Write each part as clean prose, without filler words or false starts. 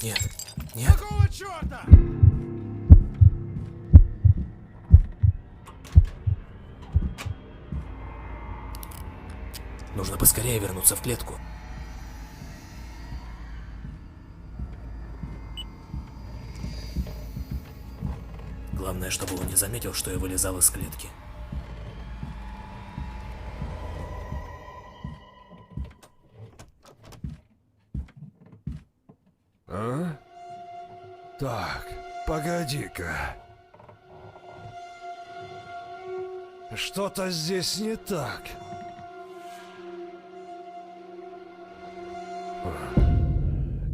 Нет. Нет. Какого черта? Нужно поскорее вернуться в клетку. Главное, чтобы он не заметил, что я вылезал из клетки. А? Так, погоди-ка. Что-то здесь не так.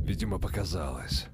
Видимо, показалось.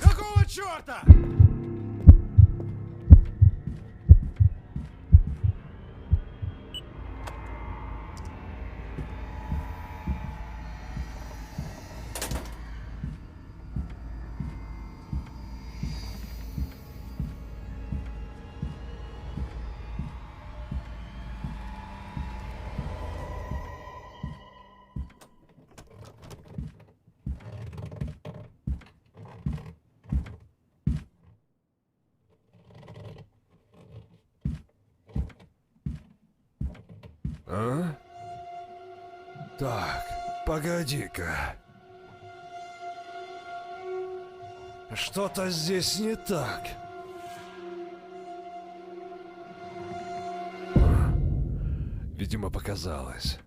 Какого черта? А? Так, погоди-ка. Что-то здесь не так. Видимо, показалось.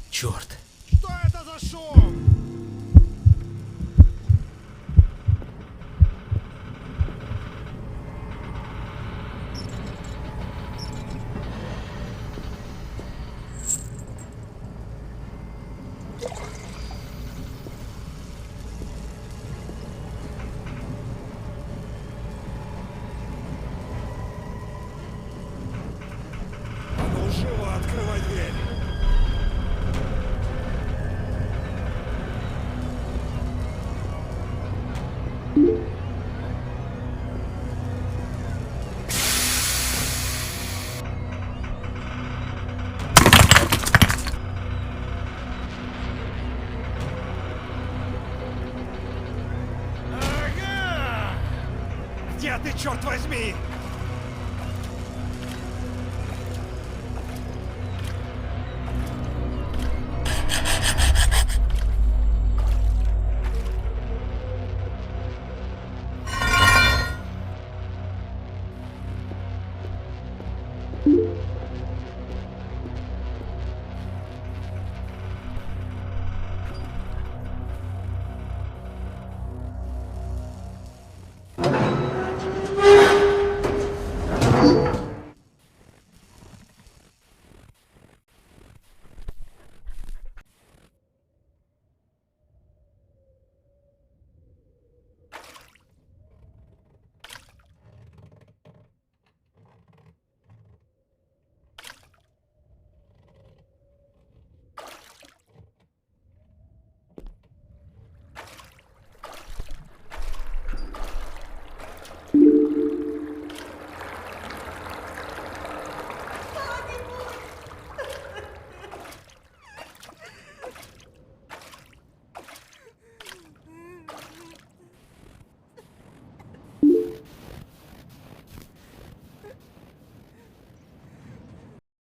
Черт. Что это за шум? А ну живо открывай дверь. Ага! Где ты, черт возьми?